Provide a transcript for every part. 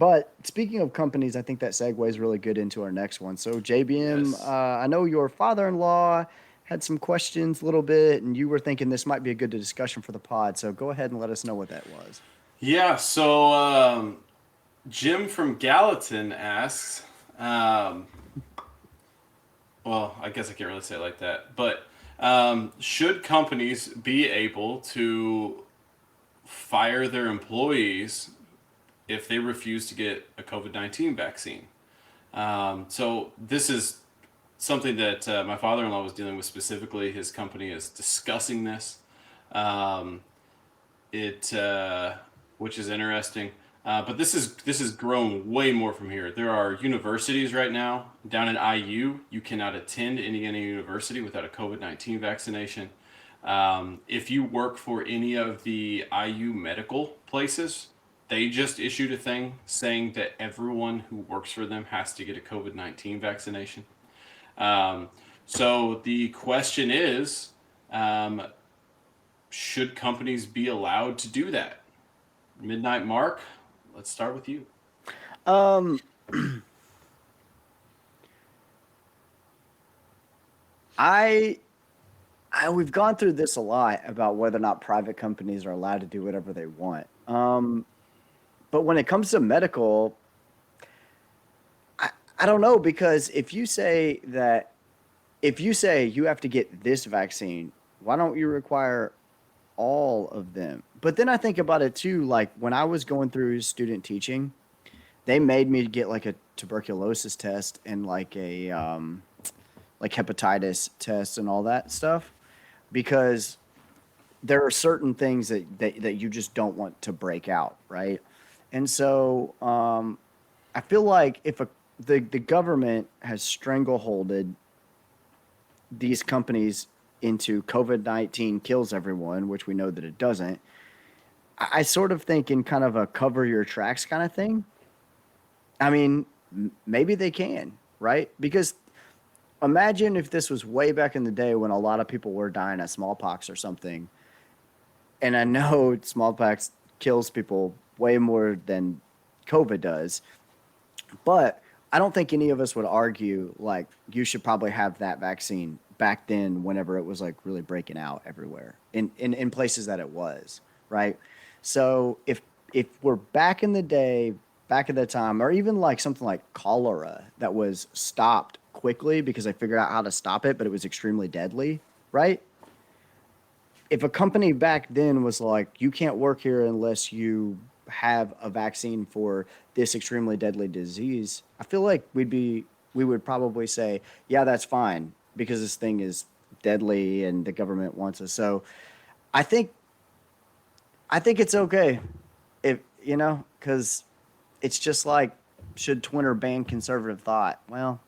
But speaking of companies, I think that segues really good into our next one. So, JBM, Yes. I know your father-in-law had some questions a little bit, and you were thinking this might be a good discussion for the pod. So, go ahead and let us know what that was. Yeah, so Jim from Gallatin asks, um, well, I guess I can't really say it like that, but should companies be able to fire their employees if they refuse to get a COVID 19 vaccine? So, this is something that my father in law was dealing with specifically. His company is discussing this. Um, it which is interesting. But this is grown way more from here. There are universities right now down in IU. You cannot attend any university without a COVID-19 vaccination. If you work for any of the IU medical places, they just issued a thing saying that everyone who works for them has to get a COVID-19 vaccination. Um, so the question is, um, should companies be allowed to do that? Midnight Mark, let's start with you. Um, I, we've gone through this a lot about whether or not private companies are allowed to do whatever they want. But when it comes to medical, I, I don't know because if you say you have to get this vaccine, why don't you require all of them? But then I think about it too, like when I was going through student teaching, they made me get like a tuberculosis test and like hepatitis tests and all that stuff because there are certain things that you just don't want to break out, right? And so I feel like if the government has strangleholded these companies into COVID-19 kills everyone, which we know that it doesn't, I sort of think in kind of a cover your tracks kind of thing. I mean, maybe they can, right? Because imagine if this was way back in the day when a lot of people were dying of smallpox or something. And I know smallpox kills people way more than COVID does, but I don't think any of us would argue like you should probably have that vaccine back then whenever it was like really breaking out everywhere in places that it was, right? So if we're back in the day, back at the time, or even like something like cholera that was stopped quickly because they figured out how to stop it, but it was extremely deadly, right? If a company back then was like, you can't work here unless you have a vaccine for this extremely deadly disease, I feel like we would probably say, yeah, that's fine because this thing is deadly and the government wants us. So I think I think it's okay if because it's just like should Twitter ban conservative thought? Well,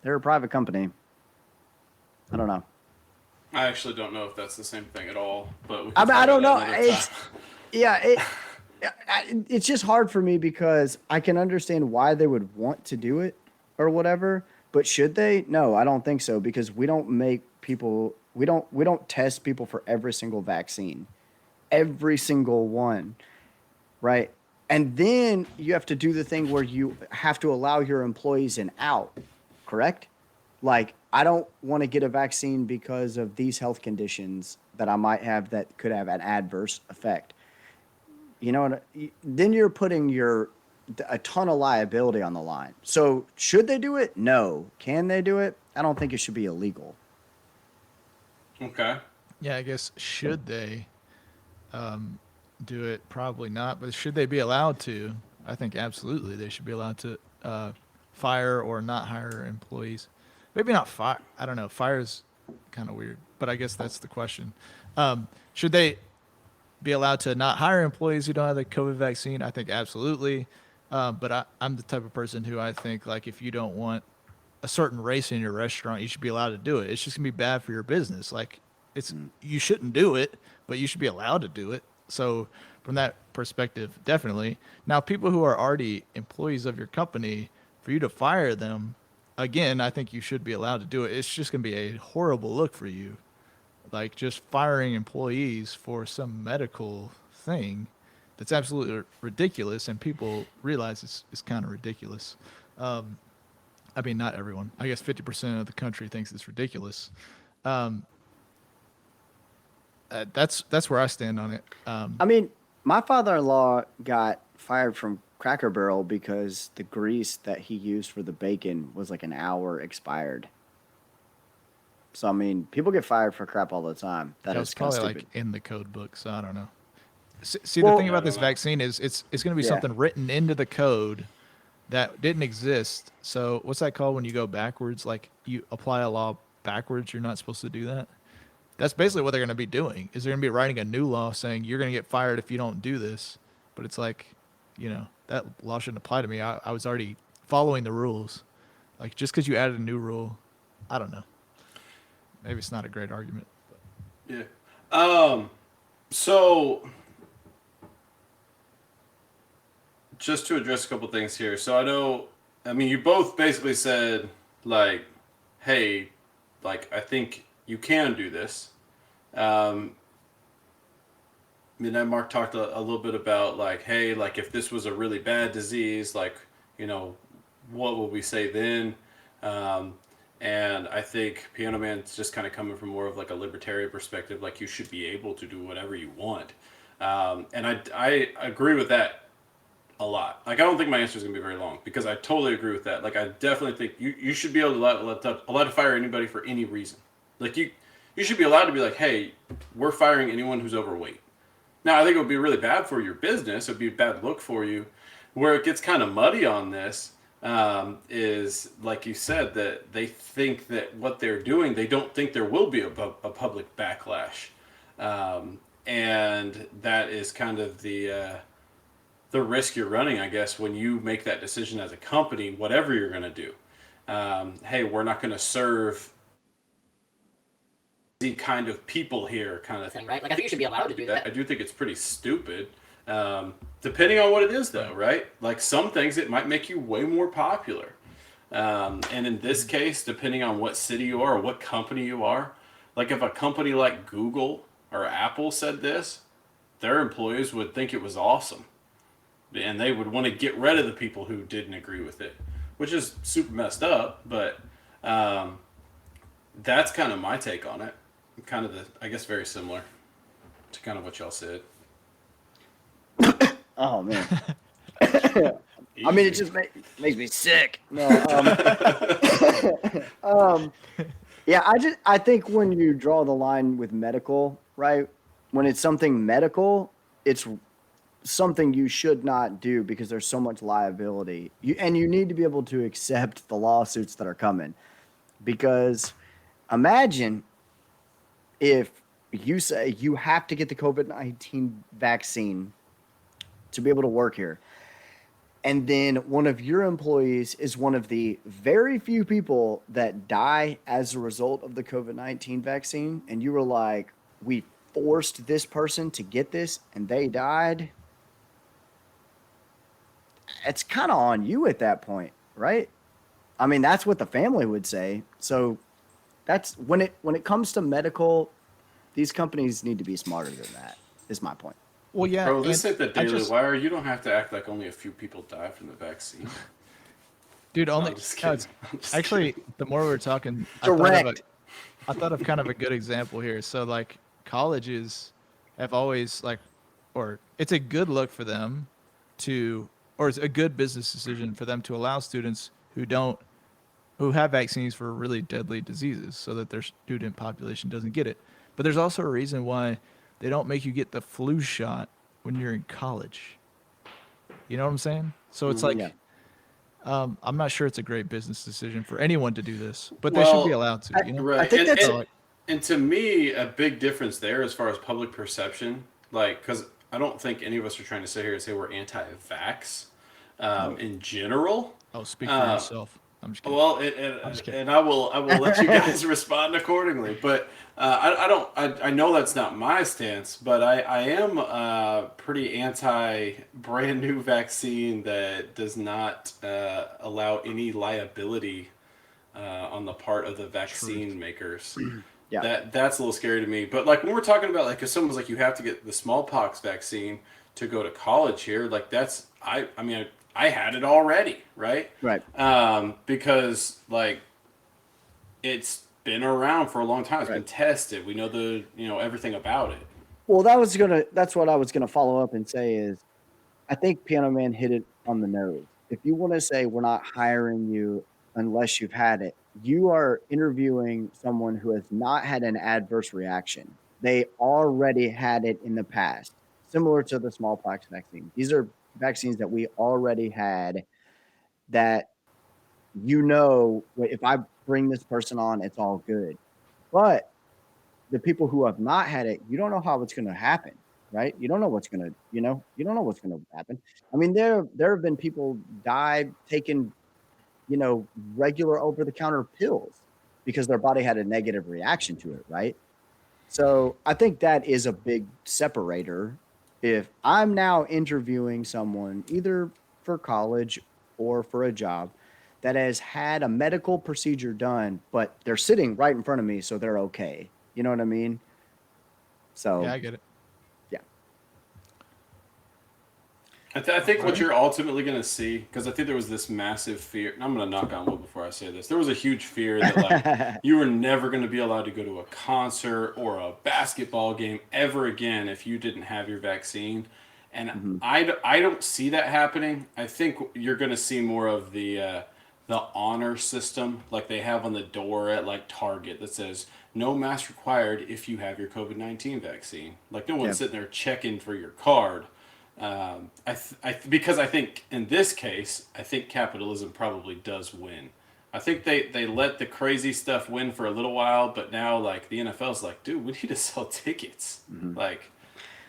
they're a private company. I don't know. I actually don't know if that's the same thing at all, but we I can mean, talk I about don't that know. another time. It's yeah, it's just hard for me because I can understand why they would want to do it or whatever, but should they? No, I don't think so because we don't make people we don't test people for every single vaccine. Every single one, right? And then you have to do the thing where you have to allow your employees an out, correct? Like, I don't want to get a vaccine because of these health conditions that I might have that could have an adverse effect. You know, then you're putting your a ton of liability on the line. So, should they do it? No. Can they do it? I don't think it should be illegal. Okay. Yeah, I guess should they do it? Probably not. But should they be allowed to? I think absolutely they should be allowed to fire or not hire employees. Maybe not fire. I don't know. Fire is kind of weird, but I guess that's the question. Should they be allowed to not hire employees who don't have the COVID vaccine? I think absolutely. I'm the type of person who I think like if you don't want a certain race in your restaurant, you should be allowed to do it. It's just gonna be bad for your business. Like it's you shouldn't do it, but you should be allowed to do it. So from that perspective, definitely. Now, people who are already employees of your company, for you to fire them, again, I think you should be allowed to do it. It's just gonna be a horrible look for you, like just firing employees for some medical thing. that's absolutely ridiculous, and people realize it's kind of ridiculous. I mean, not everyone. I guess 50% of the country thinks it's ridiculous. Um, that's where I stand on it. I mean, my father-in-law got fired from Cracker Barrel because the grease that he used for the bacon was like an hour expired. So I mean, people get fired for crap all the time. That That is was kind of probably stupid. like in the code book, so I don't know. See, the Well, thing Yeah, I about this don't know. vaccine is it's going to be Yeah. something written into the code that didn't exist. So what's that called when you go backwards? Like you apply a law backwards, you're not supposed to do that. That's basically what they're going to be doing. Is they're going to be writing a new law saying you're going to get fired if you don't do this. But it's like, that law shouldn't apply to me. I was already following the rules. Like just because you added a new rule, I don't know. Maybe it's not a great argument. Yeah. So just to address a couple things here. So I mean, you both basically said like, hey, like I think you can do this. Me and Mark talked a little bit about like, hey, like if this was a really bad disease, like, what would we say then? Um, and I think Piano Man's just kind of coming from more of like a libertarian perspective, like you should be able to do whatever you want. And I agree with that a lot. Like I don't think my answer is gonna be very long because I totally agree with that. Like I definitely think you should be able to allowed to fire anybody for any reason. Like you should be allowed to be like, hey, we're firing anyone who's overweight. Now, I think it would be really bad for your business. It would be a bad look for you. Where it gets kind of muddy on this is, like you said, that they think that what they're doing, they don't think there will be a public backlash. And that is kind of the risk you're running, I guess, when you make that decision as a company, whatever you're going to do. Hey, we're not going to serve the kind of people here kind of thing, right? Like I think you should be allowed to do that. I do think it's pretty stupid. Depending on what it is though, right? Like some things it might make you way more popular. And in this case, depending on what city you are or what company you are, like if a company like Google or Apple said this, their employees would think it was awesome. And they would want to get rid of the people who didn't agree with it, which is super messed up, but that's kind of my take on it. Kind of I guess very similar to kind of what y'all said. Oh man. I mean, it just makes me sick. No, yeah, I think when you draw the line with medical, right? When it's something medical, it's something you should not do because there's so much liability. You need to be able to accept the lawsuits that are coming. Because imagine if you say you have to get the COVID-19 vaccine to be able to work here. And then one of your employees is one of the very few people that die as a result of the COVID-19 vaccine. And you were like, we forced this person to get this and they died. It's kind of on you at that point, right? I mean, that's what the family would say. So that's when it comes to medical, these companies need to be smarter than that, is my point. Well, yeah. Bro, this ain't the I Daily just- Wire. You don't have to act like only a few people die from the vaccine. Dude, only I'm just no, kidding. I'm just actually, kidding. the more we were talking, Direct. I thought of kind of a good example here. So, like, colleges have always or it's a good look for them or it's a good business decision for them to allow students who have vaccines for really deadly diseases, so that their student population doesn't get it. But there's also a reason why they don't make you get the flu shot when you're in college. You know what I'm saying? So it's like. Yeah. I'm not sure it's a great business decision for anyone to do this, but they should be allowed to. You know? Right. I think that's And to me, a big difference there as far as public perception, like, because I don't think any of us are trying to sit here and say we're anti-vax in general. Oh, speak for yourself. I'm just kidding. Well, I'm just kidding. and I will let you guys respond accordingly. But I know that's not my stance, but I am pretty anti brand new vaccine that does not allow any liability on the part of the vaccine makers. Yeah. That's a little scary to me. But like when we're talking about like if someone's like you have to get the smallpox vaccine, to go to college here. Like that's I mean I had it already, right? Right. Because like it's been around for a long time. It's been Right. tested. We know everything about it. Well, that's what I was gonna follow up and say is I think Piano Man hit it on the nose. If you want to say we're not hiring you unless you've had it, you are interviewing someone who has not had an adverse reaction. They already had it in the past, similar to the smallpox vaccine. These are vaccines that we already had that if I bring this person on, it's all good. But the people who have not had it, you don't know how it's going to happen, right? You don't know what's going to, you don't know what's going to happen. I mean, there have been people died taking, regular over the counter pills because their body had a negative reaction to it, right? So I think that is a big separator. If I'm now interviewing someone either for college or for a job that has had a medical procedure done, but they're sitting right in front of me, so they're okay. You know what I mean? So Yeah, I get it. yeah. I think what you're ultimately going to see, because I think there was this massive fear, and I'm going to knock on wood before I say this. There was a huge fear that like you were never going to be allowed to go to a concert or a basketball game ever again if you didn't have your vaccine. And I don't see that happening. I think you're going to see more of the honor system like they have on the door at like Target that says no mask required if you have your COVID-19 vaccine. Like no one's sitting there checking for your card. Because I think in this case, I think capitalism probably does win. I think they let the crazy stuff win for a little while, but now like the NFL's like, dude, we need to sell tickets. Like,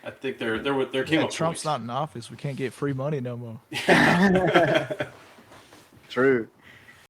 I think there came a Trump's point. not in office. We can't get free money no more. True.